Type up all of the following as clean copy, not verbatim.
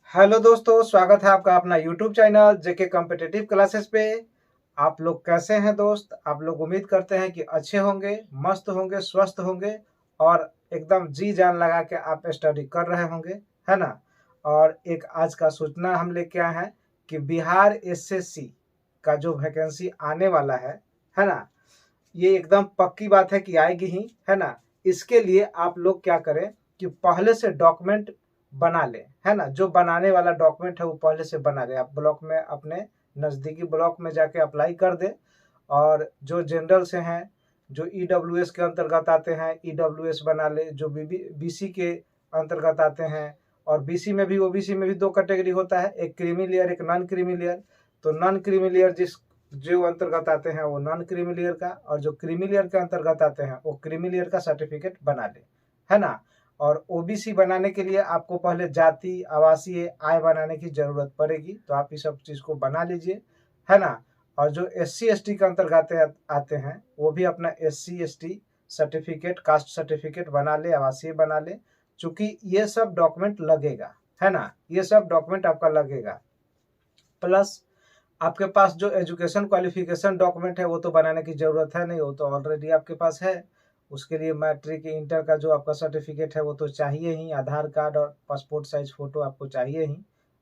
Hello दोस्तों, स्वागत है आपका अपना यूट्यूब चैनल जेके कॉम्पिटिटिव क्लासेस पे। आप लोग कैसे हैं दोस्त? आप लोग उम्मीद करते हैं कि अच्छे होंगे, मस्त होंगे, स्वस्थ होंगे और एकदम जी जान लगा के आप स्टडी कर रहे होंगे, है ना। और एक आज का सूचना हम लेके आए हैं कि बिहार एसएससी का जो वैकेंसी आने वाला है ना, ये एकदम पक्की बात है कि आएगी ही, है ना। इसके लिए आप लोग क्या करें कि पहले से डॉक्यूमेंट बना लें, है ना। जो बनाने वाला डॉक्यूमेंट है वो पहले से बना लें। आप ब्लॉक में, अपने नज़दीकी ब्लॉक में जाके अप्लाई कर दें। और जो जनरल से हैं, जो ईडब्ल्यूएस के अंतर्गत आते हैं, ईडब्ल्यूएस बना ले। जो बीसी के अंतर्गत आते हैं, और बीसी में भी, ओबीसी में भी दो कैटेगरी होता है, एक क्रीमी लेयर, एक नॉन क्रीमी लेयर। तो नॉन क्रीमी लेयर जो अंतर्गत आते हैं वो नॉन क्रीमी लेयर का, और जो क्रीमी लेयर के अंतर्गत आते हैं वो क्रीमी लेयर का सर्टिफिकेट बना ले, है ना। और ओबीसी बनाने के लिए आपको पहले जाति, आवासीय, आय बनाने की जरूरत पड़ेगी, तो आप इस सब चीज को बना लीजिए, है ना। और जो एससी एसटी के अंतर्गत आते हैं वो भी अपना SC ST certificate, caste certificate बना ले, आवासीय बना ले। चूंकि ये सब डॉक्यूमेंट लगेगा, है ना, ये सब डॉक्यूमेंट आपका लगेगा। प्लस आपके पास जो एजुकेशन क्वालिफिकेशन डॉक्यूमेंट है वो तो बनाने की ज़रूरत है नहीं, वो तो ऑलरेडी आपके पास है। उसके लिए मैट्रिक, इंटर का जो आपका सर्टिफिकेट है वो तो चाहिए ही, आधार कार्ड और पासपोर्ट साइज फ़ोटो आपको चाहिए ही,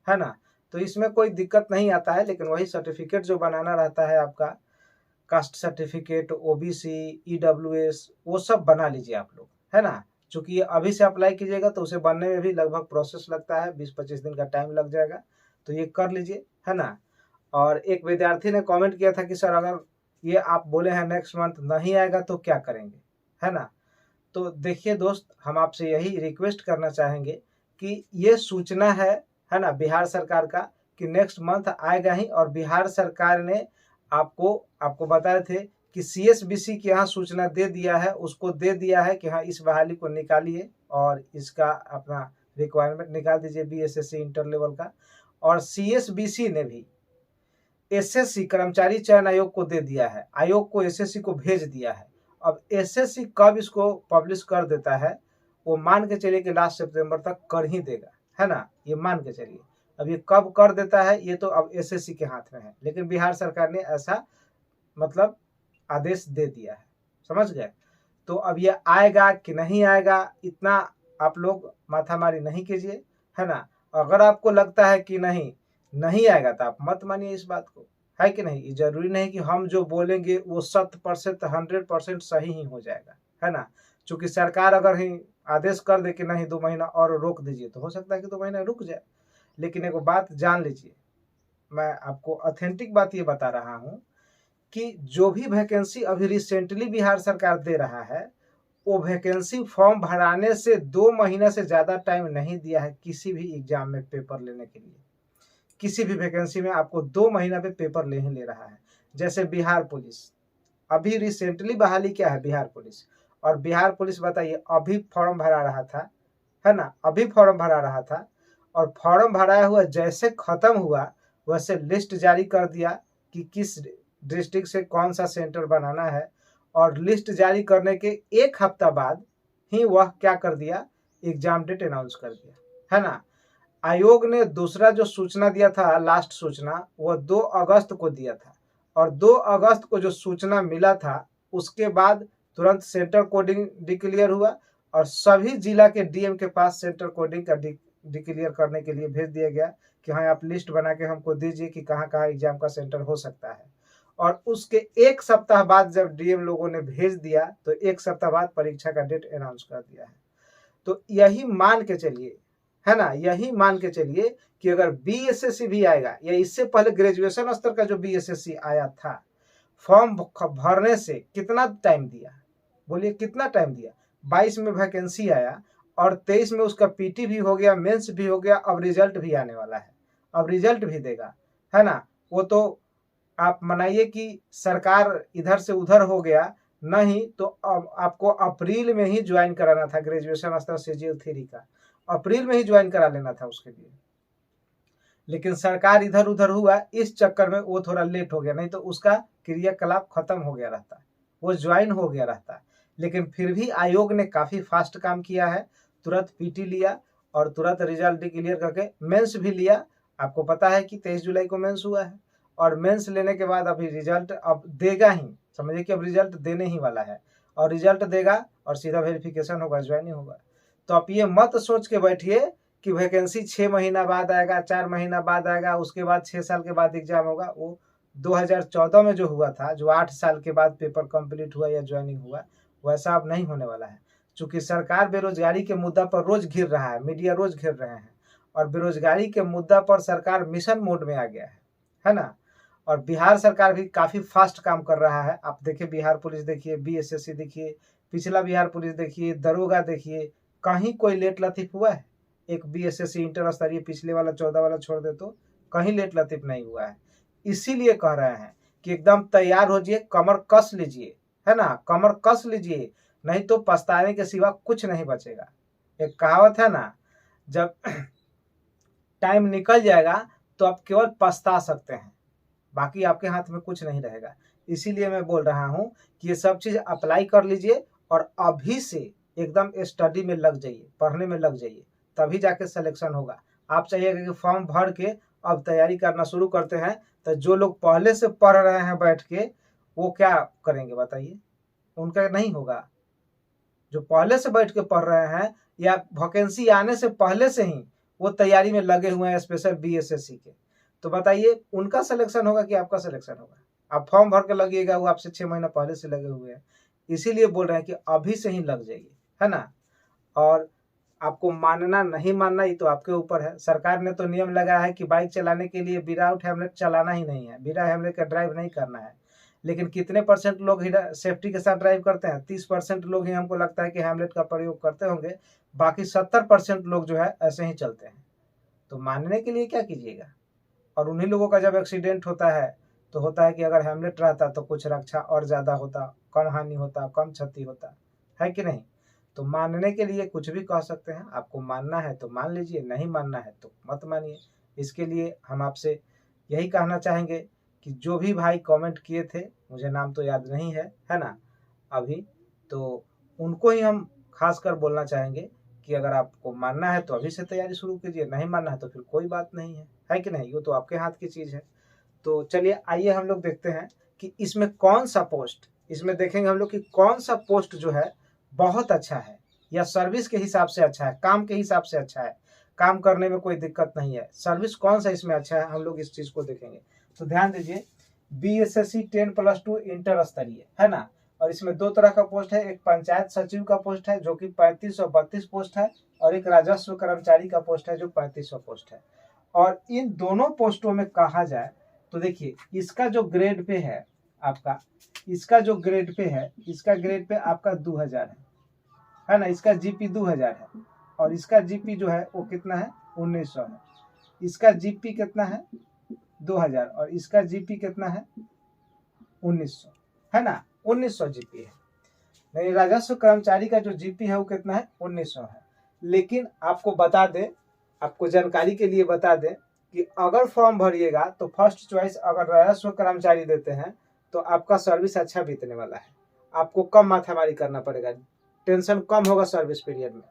है ना। तो इसमें कोई दिक्कत नहीं आता है, लेकिन वही सर्टिफिकेट जो बनाना रहता है आपका, कास्ट सर्टिफिकेट, ओबीसी, ईडब्ल्यूएस, वो सब बना लीजिए आप लोग, है ना। चूंकि ये अभी से अप्लाई कीजिएगा तो उसे बनने में भी लगभग प्रोसेस लगता है, 20-25 दिन का टाइम लग जाएगा। तो ये कर लीजिए, है ना। और एक विद्यार्थी ने कमेंट किया था कि सर, अगर ये आप बोले हैं नेक्स्ट मंथ नहीं आएगा तो क्या करेंगे, है ना। तो देखिए दोस्त, हम आपसे यही रिक्वेस्ट करना चाहेंगे कि ये सूचना है ना, बिहार सरकार का, कि नेक्स्ट मंथ आएगा ही। और बिहार सरकार ने आपको आपको बताए थे कि सीएसबीसी के यहाँ सूचना दे दिया है, उसको दे दिया है कि हाँ, इस बहाली को निकालिए और इसका अपना रिक्वायरमेंट निकाल दीजिए बीएसएससी इंटर लेवल का। और सीएसबीसी ने भी एसएससी कर्मचारी चयन आयोग को दे दिया है, आयोग को एसएससी को भेज दिया है। अब एसएससी कब इसको पब्लिश कर देता है, वो मान के चलिए कि लास्ट सितंबर तक कर ही देगा, है ना, ये मान के चलिए। अब ये कब कर देता है ये तो अब एसएससी के हाथ में है, लेकिन बिहार सरकार ने ऐसा मतलब आदेश दे दिया है, समझ गए। तो अब ये आएगा कि नहीं आएगा, इतना आप लोग माथामारी नहीं कीजिए, है ना। अगर आपको लगता है कि नहीं नहीं आएगा तो आप मत मानिए इस बात को, है कि नहीं। ये जरूरी नहीं कि हम जो बोलेंगे वो 100%, 100% सही ही हो जाएगा, है ना। चूंकि सरकार अगर ही आदेश कर दे कि नहीं 2 महीना और रोक दीजिए, तो हो सकता है कि 2 महीना रुक जाए। लेकिन एक बात जान लीजिए, मैं आपको ऑथेंटिक बात ये बता रहा हूँ कि जो भी वैकेंसी अभी रिसेंटली बिहार सरकार दे रहा है, वो वैकेंसी फॉर्म भराने से 2 महीना से ज़्यादा टाइम नहीं दिया है किसी भी एग्जाम में पेपर लेने के लिए। किसी भी वैकेंसी में आपको 2 महीना पे पेपर ले ही ले रहा है। जैसे बिहार पुलिस, अभी रिसेंटली बहाली क्या है बिहार पुलिस, और बिहार पुलिस बताइए अभी फॉर्म भरा रहा था, है ना, अभी फॉर्म भरा रहा था। और फॉर्म भराया हुआ जैसे खत्म हुआ वैसे लिस्ट जारी कर दिया कि किस डिस्ट्रिक्ट से कौन सा सेंटर बनाना है। और लिस्ट जारी करने के 1 हफ्ता बाद ही वह क्या कर दिया, एग्जाम डेट अनाउंस कर दिया, है ना। आयोग ने दूसरा जो सूचना दिया था, लास्ट सूचना, वह 2 अगस्त को दिया था। और 2 अगस्त को जो सूचना मिला था उसके बाद तुरंत सेंटर कोडिंग डिक्लेयर हुआ, और सभी जिला के डीएम के पास सेंटर कोडिंग का डिक्लेयर करने के लिए भेज दिया गया कि हाँ, आप लिस्ट बना के हमको दीजिए कि कहाँ कहाँ एग्जाम का सेंटर हो सकता है। और उसके 1 सप्ताह बाद जब डीएम लोगों ने भेज दिया तो 1 सप्ताह बाद परीक्षा का डेट अनाउंस कर दिया है। तो यही मान के चलिए, है ना, यही मान के चलिए कि अगर बीएसएससी भी आएगा, या इससे पहले ग्रेजुएशन स्तर का जो बीएसएससी आया था, फॉर्म भरने से कितना टाइम दिया, बोलिए कितना टाइम दिया। 22 में वैकेंसी आया और 23 में उसका पीटी भी हो गया, मेंस भी हो गया, अब रिजल्ट भी आने वाला है, अब रिजल्ट भी देगा, है ना। वो तो आप मनाइए कि सरकार इधर से उधर हो गया, नहीं तो अब आपको अप्रैल में ही ज्वाइन कराना था ग्रेजुएशन स्तर सीजीएल थ्री का, अप्रैल में ही ज्वाइन करा लेना था उसके लिए। लेकिन सरकार इधर उधर हुआ, इस चक्कर में वो थोड़ा लेट हो गया, नहीं तो उसका क्रियाकलाप खत्म हो गया रहता, वो ज्वाइन हो गया रहता। लेकिन फिर भी आयोग ने काफ़ी फास्ट काम किया है, तुरंत पीटी लिया और तुरंत रिजल्ट डिक्लेयर करके मेंस भी लिया। आपको पता है कि 23 जुलाई को मेंस हुआ है, और मेंस लेने के बाद अभी रिजल्ट अब देगा ही, समझिए कि अब रिजल्ट देने ही वाला है, और रिजल्ट देगा और सीधा वेरिफिकेशन होगा, ज्वाइनिंग होगा। तो आप ये मत सोच के बैठिए कि वैकेंसी 6 महीना बाद आएगा, 4 महीना बाद आएगा, उसके बाद 6 साल के बाद एग्जाम होगा। वो 2014 में जो हुआ था, जो 8 साल के बाद पेपर कंप्लीट हुआ या ज्वाइनिंग हुआ, वैसा अब नहीं होने वाला है। चूंकि सरकार बेरोजगारी के मुद्दा पर रोज घिर रहा है, मीडिया रोज घिर रहे हैं, और बेरोजगारी के मुद्दा पर सरकार मिशन मोड में आ गया है ना। और बिहार सरकार भी काफी फास्ट काम कर रहा है। आप देखिए बिहार पुलिस देखिए, बीएसएससी देखिए, पिछला बिहार पुलिस देखिए, दरोगा देखिए, कहीं कोई लेट लतीफ हुआ है? एक बीएसएससी इंटर स्तरीय पिछले वाला 14 वाला छोड़ दे तो कहीं लेट लतीफ नहीं हुआ है। इसीलिए कह रहे हैं कि एकदम तैयार हो जाइए, कमर कस लीजिए, है ना, कमर कस लीजिए, नहीं तो पछताने के सिवा कुछ नहीं बचेगा। एक कहावत है ना, जब टाइम निकल जाएगा तो आप केवल पछता सकते हैं, बाकी आपके हाथ में कुछ नहीं रहेगा। इसीलिए मैं बोल रहा हूं कि ये सब चीज अप्लाई कर लीजिए और अभी से एकदम स्टडी में लग जाइए, पढ़ने में लग जाइए, तभी जाके सिलेक्शन होगा। आप चाहिएगा कि फॉर्म भर के अब तैयारी करना शुरू करते हैं, तो जो लोग पहले से पढ़ रहे हैं बैठ के, वो क्या करेंगे बताइए? उनका नहीं होगा। जो पहले से बैठ के पढ़ रहे हैं या वैकेंसी आने से पहले से ही वो तैयारी में लगे हुए हैं, स्पेशल बीएसएससी के, तो बताइए उनका सिलेक्शन होगा कि आपका सिलेक्शन होगा? आप फॉर्म भर के लगिएगा, वो आपसे 6 महीना पहले से लगे हुए हैं। इसीलिए बोल रहे हैं कि अभी से ही लग जाइए, है ना। और आपको मानना नहीं मानना ये तो आपके ऊपर है। सरकार ने तो नियम लगाया है कि बाइक चलाने के लिए विदाउट हेलमेट चलाना ही नहीं है, बिना हेलमेट का ड्राइव नहीं करना है। लेकिन कितने परसेंट लोग ही सेफ्टी के साथ ड्राइव करते हैं? 30% लोग ही हमको लगता है कि हेलमेट का प्रयोग करते होंगे, बाकी 70% लोग जो है ऐसे ही चलते हैं। तो मानने के लिए क्या कीजिएगा। और उन्हीं लोगों का जब एक्सीडेंट होता है तो होता है कि अगर हेलमेट रहता तो कुछ रक्षा और ज़्यादा होता, कम हानि होता, कम क्षति होता, है कि नहीं। तो मानने के लिए कुछ भी कह सकते हैं। आपको मानना है तो मान लीजिए, नहीं मानना है तो मत मानिए। इसके लिए हम आपसे यही कहना चाहेंगे कि जो भी भाई कमेंट किए थे, मुझे नाम तो याद नहीं है ना अभी, तो उनको ही हम खास कर बोलना चाहेंगे कि अगर आपको मानना है तो अभी से तैयारी शुरू कीजिए, नहीं मानना है तो फिर कोई बात नहीं है कि नहीं। ये तो आपके हाथ की चीज़ है। तो चलिए आइए हम लोग देखते हैं कि इसमें कौन सा पोस्ट, इसमें देखेंगे हम लोग कि कौन सा पोस्ट जो है बहुत अच्छा है, या सर्विस के हिसाब से अच्छा है, काम के हिसाब से अच्छा है, काम करने में कोई दिक्कत नहीं है, सर्विस कौन सा इसमें अच्छा है, हम लोग इस चीज़ को देखेंगे। तो ध्यान दीजिए, बीएसएससी 10+2 इंटर स्तरीय, है ना। और इसमें 2 तरह का पोस्ट है, एक पंचायत सचिव का पोस्ट है जो कि 3532 पोस्ट है, और एक राजस्व कर्मचारी का पोस्ट है जो 3500 पोस्ट है। और इन दोनों पोस्टों में कहा जाए तो देखिए, इसका जो ग्रेड पे है आपका, इसका जो ग्रेड पे है, इसका ग्रेड पे आपका 2000 है ना, इसका जीपी 2000 है, और इसका जीपी जो है वो कितना है, 1900 है। इसका जीपी कितना है, 2000, और इसका जीपी कितना है, 1900, है ना, 1900 जीपी है। नहीं, राजस्व कर्मचारी का जो जीपी है वो कितना है, 1900 है। लेकिन आपको बता दें, आपको जानकारी के लिए बता दें कि अगर फॉर्म भरिएगा तो फर्स्ट चॉइस अगर राजस्व कर्मचारी देते हैं तो आपका सर्विस अच्छा बीतने वाला है, आपको कम माथामारी करना पड़ेगा, टेंशन कम होगा सर्विस पीरियड में।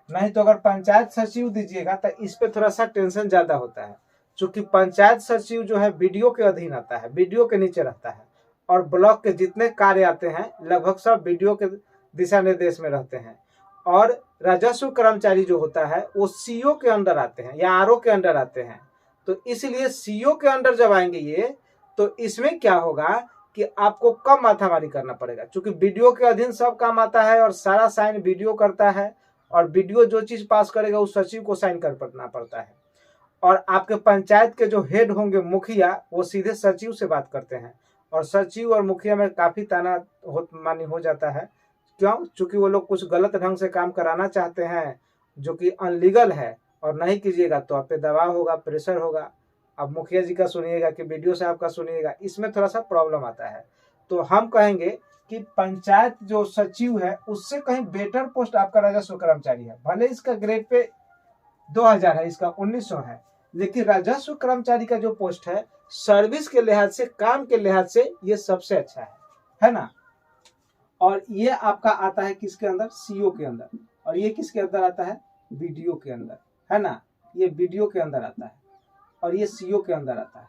नहीं तो अगर पंचायत सचिव दीजिएगा तो इस पे थोड़ा सा टेंशन ज्यादा होता है, क्योंकि पंचायत सचिव जो है बीडीओ के अधीन आता है, बीडीओ के नीचे रहता है, और ब्लॉक के जितने कार्य आते हैं लगभग सब बीडीओ के दिशा निर्देश में रहते हैं। और राजस्व कर्मचारी जो होता है वो सीओ के अंडर आते हैं या आरओ के अंडर आते हैं। तो इसलिए सीओ के अंडर जब आएंगे ये, तो इसमें क्या होगा कि आपको कम माथामारी करना पड़ेगा, क्योंकि बीडीओ के अधीन सब काम आता है और सारा साइन बीडीओ करता है, और बीडीओ जो चीज पास करेगा उस सचिव को साइन करना पड़ता है। और आपके पंचायत के जो हेड होंगे, मुखिया, वो सीधे सचिव से बात करते हैं, और सचिव और मुखिया में काफी ताना-मानी हो जाता है। क्यों? क्योंकि वो लोग कुछ गलत ढंग से काम कराना चाहते हैं जो कि अनलीगल है, और नहीं कीजिएगा तो आप पे दबाव होगा, प्रेशर होगा। अब मुखिया जी का सुनिएगा कि बीडीओ साहब का सुनिएगा, इसमें थोड़ा सा प्रॉब्लम आता है। तो हम कहेंगे कि पंचायत जो सचिव है उससे कहीं बेटर पोस्ट आपका राजस्व कर्मचारी है। भले इसका ग्रेड पे 2000 है, इसका 1900 है, लेकिन राजस्व कर्मचारी का जो पोस्ट है सर्विस के लिहाज से, काम के लिहाज से ये सबसे अच्छा है ना। और ये आपका आता है किसके अंदर, सीओ के अंदर, और ये किसके अंदर आता है, वीडियो के अंदर, है ना, ये वीडियो के अंदर आता है और ये सीओ के अंदर आता है।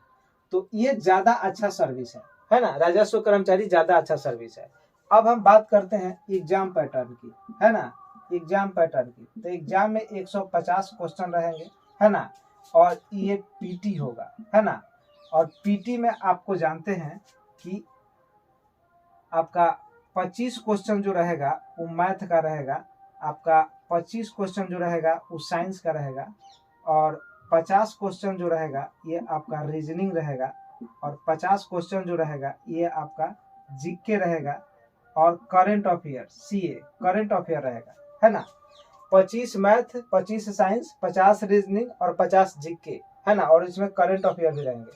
तो ये ज्यादा अच्छा सर्विस है ना, राजस्व कर्मचारी ज्यादा अच्छा सर्विस है। अब हम बात करते हैं एग्जाम पैटर्न की, है ना, एग्जाम पैटर्न की। तो एग्जाम में 150 क्वेश्चन रहेंगे, है ना, और ये पीटी होगा, है ना। और पीटी में आपको जानते हैं कि आपका 25 क्वेश्चन जो रहेगा वो मैथ का रहेगा, आपका 25 क्वेश्चन जो रहेगा वो साइंस का रहेगा, और 50 क्वेश्चन जो रहेगा ये आपका रीजनिंग रहेगा, और 50 क्वेश्चन जो रहेगा ये आपका जीके रहेगा, और current affair CA current affair रहेगा, है ना। 25 मैथ, 25 साइंस, 50 रीजनिंग और 50 जीके, है ना, और इसमें करंट अफेयर भी रहेंगे।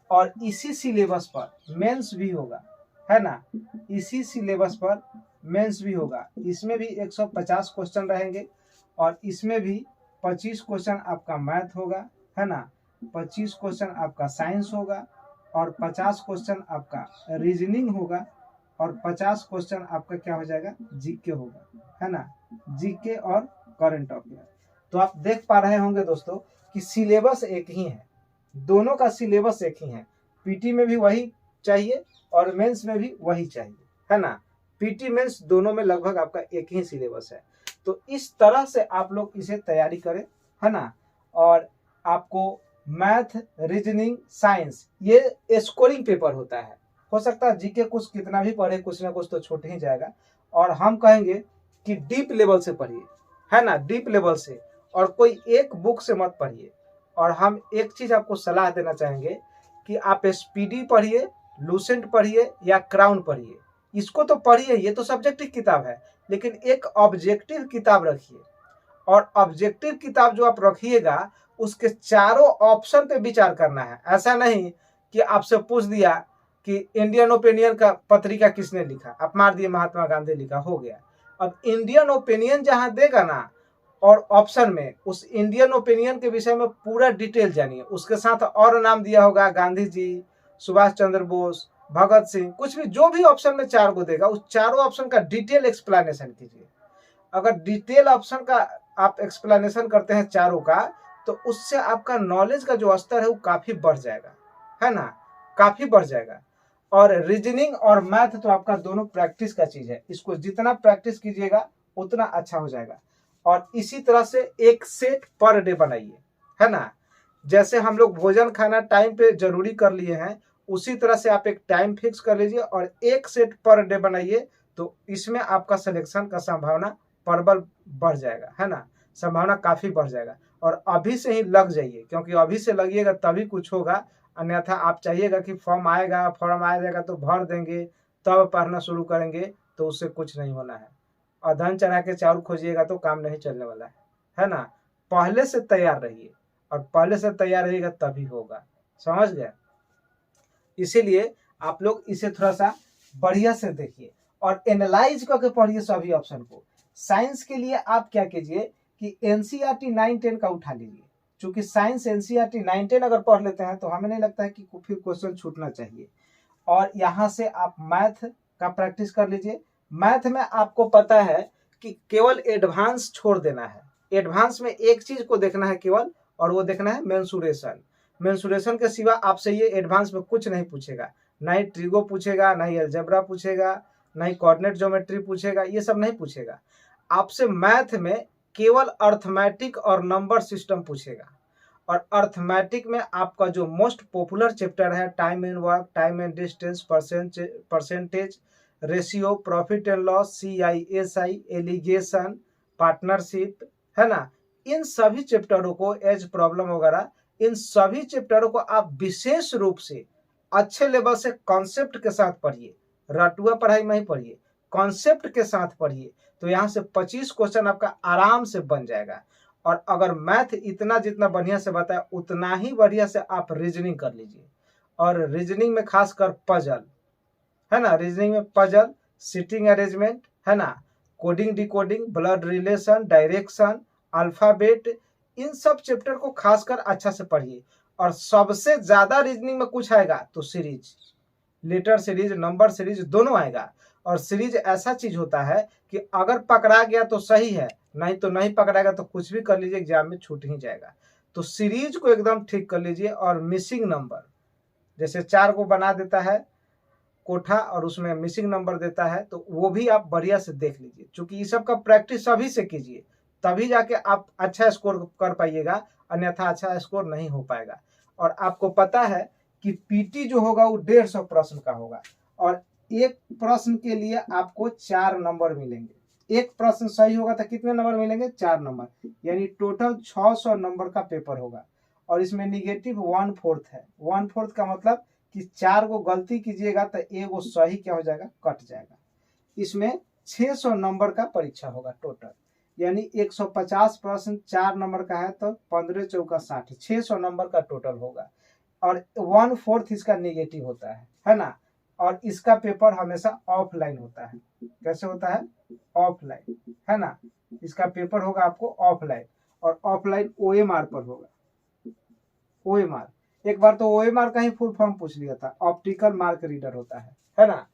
और इसी सिलेबस पर मेंस भी होगा, है ना, इसी सिलेबस पर मेंस भी होगा। इसमें भी 150 क्वेश्चन रहेंगे और इसमें भी 25 क्वेश्चन आपका मैथ होगा, है ना, 25 क्वेश्चन आपका साइंस होगा, और 50 क्वेश्चन आपका रीजनिंग होगा, और 50 क्वेश्चन आपका क्या हो जाएगा, जीके होगा, है ना, जीके और करंट अफेयर। तो आप देख पा रहे होंगे दोस्तों कि सिलेबस एक ही है, दोनों का सिलेबस एक ही है। पीटी में भी वही चाहिए और मेंस में भी वही चाहिए, है ना। पीटी मेंस दोनों में लगभग आपका एक ही सिलेबस है। तो इस तरह से आप लोग इसे तैयारी करें, है ना। और आपको मैथ, रीजनिंग, साइंस ये स्कोरिंग पेपर होता है। हो सकता है जीके कुछ कितना भी पढ़े, कुछ ना कुछ तो छूट ही जाएगा। और हम कहेंगे कि डीप लेवल से पढ़िए, है ना, डीप लेवल से, और कोई एक बुक से मत पढ़िए। और हम एक चीज आपको सलाह देना चाहेंगे कि आप स्पीडी पढ़िए, लूसेंट पढ़िए या क्राउन पढ़िए। इसको तो पढ़िए, ये तो सब्जेक्टिव किताब है, लेकिन एक ऑब्जेक्टिव किताब रखिए। और ऑब्जेक्टिव किताब जो आप रखिएगा उसके चारों ऑप्शन पे विचार करना है। ऐसा नहीं कि आपसे पूछ दिया कि इंडियन ओपिनियन का पत्रिका किसने लिखा, आप मार दिए महात्मा गांधी लिखा, हो गया। अब इंडियन ओपिनियन जहां देगा ना और ऑप्शन में, उस इंडियन ओपिनियन के विषय में पूरा डिटेल जानिए। उसके साथ और नाम दिया होगा गांधी जी, सुभाष चंद्र बोस, भगत सिंह, कुछ भी, जो भी ऑप्शन में 4 को देगा उस चारों ऑप्शन का डिटेल एक्सप्लेनेशन कीजिए। अगर डिटेल ऑप्शन का आप एक्सप्लेनेशन करते हैं चारों का, तो उससे आपका नॉलेज का जो स्तर है वो काफी बढ़ जाएगा, है ना, काफी बढ़ जाएगा। और रीजनिंग और मैथ तो आपका दोनों प्रैक्टिस का चीज है, इसको जितना प्रैक्टिस कीजिएगा उतना अच्छा हो जाएगा। और इसी तरह से एक सेट पर डे बनाइए, है ना। जैसे हम लोग भोजन खाना टाइम पे जरूरी कर लिए हैं, उसी तरह से आप एक टाइम फिक्स कर लीजिए और एक सेट पर डे बनाइए। तो इसमें आपका सिलेक्शन का संभावना प्रबल बढ़ जाएगा, है ना, संभावना काफी बढ़ जाएगा। और अभी से ही लग जाइए, क्योंकि अभी से लगिएगा तभी कुछ होगा। अन्यथा आप चाहिएगा कि फॉर्म आएगा, फॉर्म आ जाएगा तो भर देंगे, तब पढ़ना शुरू करेंगे, तो उससे कुछ नहीं होना है। और धन चढ़ा के चाउर खोजिएगा तो काम नहीं चलने वाला है ना। पहले से तैयार रहिए, और पहले से तैयार रहिएगा तभी होगा, समझ गए। इसीलिए आप लोग इसे थोड़ा सा बढ़िया से देखिए और एनालाइज करके पढ़िए सभी ऑप्शन को। साइंस के लिए आप क्या कीजिए कि एनसीईआरटी 9-10 का उठा लीजिए। चूंकि साइंस एनसीईआरटी 9-10 अगर पढ़ लेते हैं तो हमें नहीं लगता है कि फिर क्वेश्चन छूटना चाहिए। और यहाँ से आप मैथ का प्रैक्टिस कर लीजिए। मैथ में आपको पता है कि केवल एडवांस छोड़ देना है। एडवांस में एक चीज को देखना है केवल, और वो देखना है मेंसुरेशन। मेंसुरेशन के सिवा आपसे ये एडवांस में कुछ नहीं पूछेगा, ना ही ट्रिगो पूछेगा, ना ही अलजेब्रा पूछेगा, ना ही कोऑर्डिनेट ज्योमेट्री पूछेगा, ये सब नहीं पूछेगा। आपसे मैथ में केवल अर्थमेटिक और नंबर सिस्टम पूछेगा। और अर्थमेटिक में आपका जो मोस्ट पॉपुलर चैप्टर है time and work, time and distance, percentage, ratio, profit and loss, CISI, alligation, partnership, है ना, इन सभी चैप्टरों को, एज प्रॉब्लम वगैरह, इन सभी चैप्टरों को आप विशेष रूप से अच्छे लेवल से कॉन्सेप्ट के साथ पढ़िए। रटुआ पढ़ाई में ही पढ़िए, कॉन्सेप्ट के साथ पढ़िए। तो यहाँ से 25 क्वेश्चन आपका आराम से बन जाएगा। और अगर मैथ इतना जितना बढ़िया से बताया उतना ही बढ़िया से आप रीजनिंग कर लीजिए। और रीजनिंग में खासकर पजल, है ना, रीजनिंग में पजल, सिटिंग अरेंजमेंट, है ना, coding decoding, blood relation, direction, alphabet, इन सब चैप्टर को खासकर अच्छा से पढ़िए। और सबसे ज्यादा रीजनिंग में कुछ आएगा तो series, letter series, number series दोनों आएगा। और सीरीज ऐसा चीज होता है कि अगर पकड़ा गया तो सही है, नहीं तो नहीं पकड़ाएगा तो कुछ भी कर लीजिए एग्जाम में छूट ही जाएगा। तो सीरीज को एकदम ठीक कर लीजिए। और मिसिंग नंबर, जैसे 4 को बना देता है कोठा और उसमें मिसिंग नंबर देता है, तो वो भी आप बढ़िया से देख लीजिए। क्योंकि ये सब का प्रैक्टिस सभी से कीजिए, तभी जाके आप अच्छा स्कोर कर पाइएगा, अन्यथा अच्छा स्कोर नहीं हो पाएगा। और आपको पता है कि पीटी जो होगा वो 150 प्रश्न का होगा, और एक प्रश्न के लिए आपको 4 नंबर मिलेंगे। एक प्रश्न सही होगा तो कितने नंबर मिलेंगे? 4 नंबर, यानी टोटल 600 नंबर का पेपर होगा। और इसमें निगेटिव 1/4 है। 1/4 का मतलब कि 4 को गलती कीजिएगा तो एगो सही क्या हो जाएगा? कट जाएगा। इसमें 600 नंबर का परीक्षा होगा टोटल, यानी 150 प्रश्न 4 नंबर का है तो 15 चौका 60, 600 नंबर का टोटल होगा। और 1/4 इसका नेगेटिव होता है ना। और इसका पेपर हमेशा ऑफलाइन होता है। कैसे होता है? ऑफलाइन, है ना। इसका पेपर होगा आपको ऑफलाइन, और ऑफलाइन OMR पर होगा। OMR, एक बार तो OMR का ही फुल फॉर्म पूछ लिया था, ऑप्टिकल मार्क रीडर होता है ना।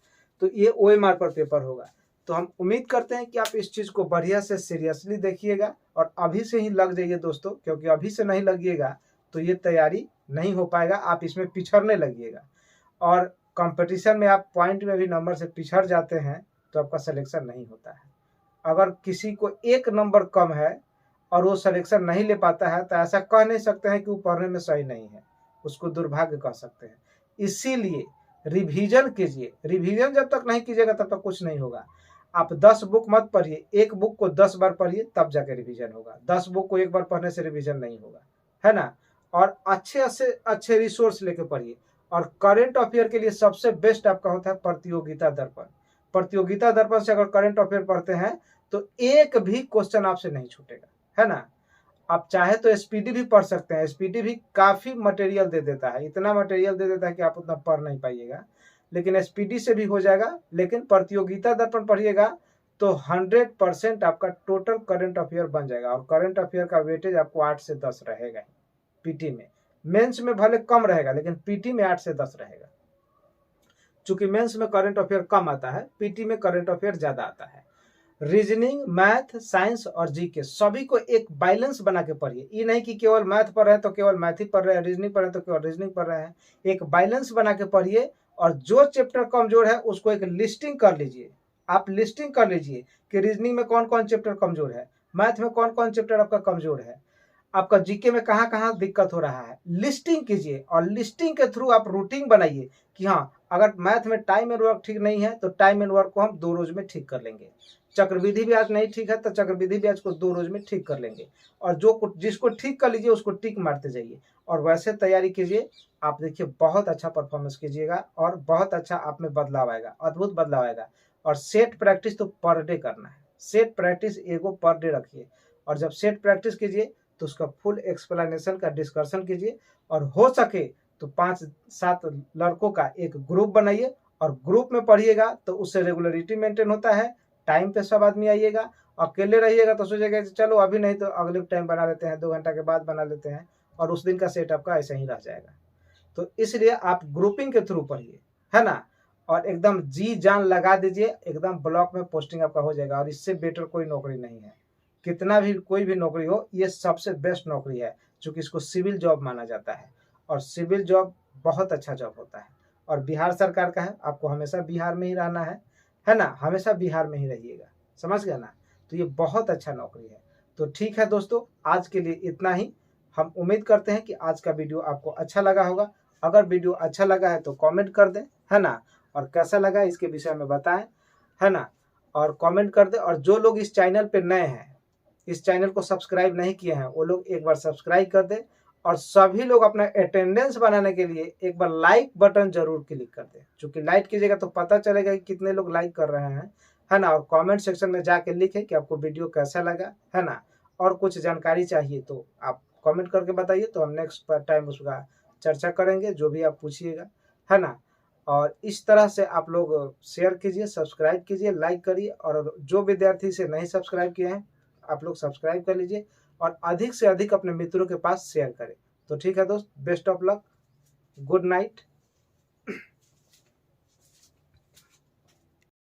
तो ये OMR पर पेपर होगा। तो हम उम्मीद करते हैं कि आप इस चीज को बढ़िया से सीरियसली देखिएगा और अभी से ही लग जाइए दोस्तों, क्योंकि अभी से नहीं लगिएगा तो ये तैयारी नहीं हो पाएगा, आप इसमें पिछड़ने लगिएगा। और कंपटीशन में आप पॉइंट में भी नंबर से पिछड़ जाते हैं तो आपका सिलेक्शन नहीं होता है। अगर किसी को 1 नंबर कम है और वो सिलेक्शन नहीं ले पाता है तो ऐसा कह नहीं सकते हैं कि वो पढ़ने में सही नहीं है, उसको दुर्भाग्य कह सकते हैं। इसीलिए रिवीजन कीजिए। रिवीजन जब तक नहीं कीजिएगा तब तक कुछ नहीं होगा। आप 10 बुक मत पढ़िए, एक बुक को 10 बार पढ़िए तब जाके रिवीजन होगा। 10 बुक को एक बार पढ़ने से रिवीजन नहीं होगा, है ना। और अच्छे से अच्छे रिसोर्स लेके पढ़िए। और करंट अफेयर के लिए सबसे बेस्ट आपका होता है प्रतियोगिता दर्पण। प्रतियोगिता दर्पण से अगर करंट अफेयर पढ़ते हैं तो एक भी क्वेश्चन आपसे नहीं छूटेगा, है ना। आप चाहे तो एसपीडी भी पढ़ सकते हैं। एसपीडी भी काफी मटेरियल दे देता है, इतना मटेरियल दे देता है कि आप उतना पढ़ नहीं पाइएगा, लेकिन एसपीडी से भी हो जाएगा। लेकिन प्रतियोगिता दर्पण पढ़िएगा तो 100% आपका टोटल करंट अफेयर बन जाएगा। और करंट अफेयर का वेटेज आपको 8 से 10 रहेगा पीटी में। मेंस में भले कम रहेगा लेकिन पीटी में 8 से 10 रहेगा। चूंकि मेंस में करंट अफेयर कम आता है, पीटी में करंट अफेयर ज्यादा आता है। रीजनिंग, मैथ, साइंस और जीके सभी को एक बैलेंस बना के पढ़िए। ये नहीं कि केवल मैथ पढ़ रहे हैं तो केवल मैथ ही पढ़ रहे हैं, रीजनिंग पढ़ रहे हैं तो केवल रीजनिंग पढ़ रहे हैं। एक बैलेंस बना के पढ़िए। और जो चैप्टर कमजोर है उसको एक लिस्टिंग कर लीजिए। आप लिस्टिंग कर लीजिए कि रीजनिंग में कौन कौन चैप्टर कमजोर है, मैथ में कौन कौन चैप्टर आपका कमजोर है, आपका जीके में कहाँ कहाँ दिक्कत हो रहा है। लिस्टिंग कीजिए और लिस्टिंग के थ्रू आप रूटीन बनाइए कि हाँ, अगर मैथ में टाइम एंड वर्क ठीक नहीं है तो टाइम एंड वर्क को हम 2 रोज में ठीक कर लेंगे। चक्रवृद्धि ब्याज नहीं ठीक है तो चक्रवृद्धि ब्याज को 2 रोज में ठीक कर लेंगे। और जो जिसको ठीक कर लीजिए उसको टिक मारते जाइए और वैसे तैयारी कीजिए। आप देखिए बहुत अच्छा परफॉर्मेंस कीजिएगा और बहुत अच्छा आप में बदलाव आएगा, अद्भुत बदलाव आएगा। और सेट प्रैक्टिस तो पर डे करना है। सेट प्रैक्टिस एगो पर डे रखिए, और जब सेट प्रैक्टिस कीजिए तो उसका फुल एक्सप्लेनेशन का डिस्कशन कीजिए। और हो सके तो 5-7 लड़कों का एक ग्रुप बनाइए और ग्रुप में पढ़िएगा तो उससे रेगुलरिटी मेंटेन होता है। टाइम पे सब आदमी आइएगा। अकेले रहिएगा तो सोचेगा चलो अभी नहीं तो अगले टाइम बना लेते हैं, 2 घंटा के बाद बना लेते हैं, और उस दिन का सेट आपका ऐसे ही रह जाएगा। तो इसलिए आप ग्रुपिंग के थ्रू पढ़िए, है ना। और एकदम जी जान लगा दीजिए, एकदम ब्लॉक में पोस्टिंग आपका हो जाएगा। और इससे बेटर कोई नौकरी नहीं है। कितना भी कोई भी नौकरी हो, ये सबसे बेस्ट नौकरी है, क्योंकि इसको सिविल जॉब माना जाता है। और सिविल जॉब बहुत अच्छा जॉब होता है और बिहार सरकार का है। आपको हमेशा बिहार में ही रहना है ना, हमेशा बिहार में ही रहिएगा, समझ गया ना। तो ये बहुत अच्छा नौकरी है। तो ठीक है दोस्तों, आज के लिए इतना ही। हम उम्मीद करते हैं कि आज का वीडियो आपको अच्छा लगा होगा। अगर वीडियो अच्छा लगा है तो कमेंट कर दें, है ना। और कैसा लगा इसके विषय में बताएं, है ना। और कमेंट कर दें। और जो लोग इस चैनल पे नए हैं, इस चैनल को सब्सक्राइब नहीं किए हैं, वो लोग एक बार सब्सक्राइब कर दें। और सभी लोग अपना अटेंडेंस बनाने के लिए एक बार लाइक बटन जरूर क्लिक कर दें, क्योंकि लाइक कीजिएगा तो पता चलेगा कि कितने लोग लाइक कर रहे हैं, है ना। और कमेंट सेक्शन में जाके लिखें कि आपको वीडियो कैसा लगा, है ना। और कुछ जानकारी चाहिए तो आप कमेंट करके बताइए, तो हम नेक्स्ट टाइम उसका चर्चा करेंगे, जो भी आप पूछिएगा, है ना। और इस तरह से आप लोग शेयर कीजिए, सब्सक्राइब कीजिए, लाइक करिए। और जो विद्यार्थी से नहीं सब्सक्राइब किए हैं आप लोग सब्सक्राइब कर लीजिए और अधिक से अधिक अपने मित्रों के पास शेयर करें। तो ठीक है दोस्त, best of luck, good night.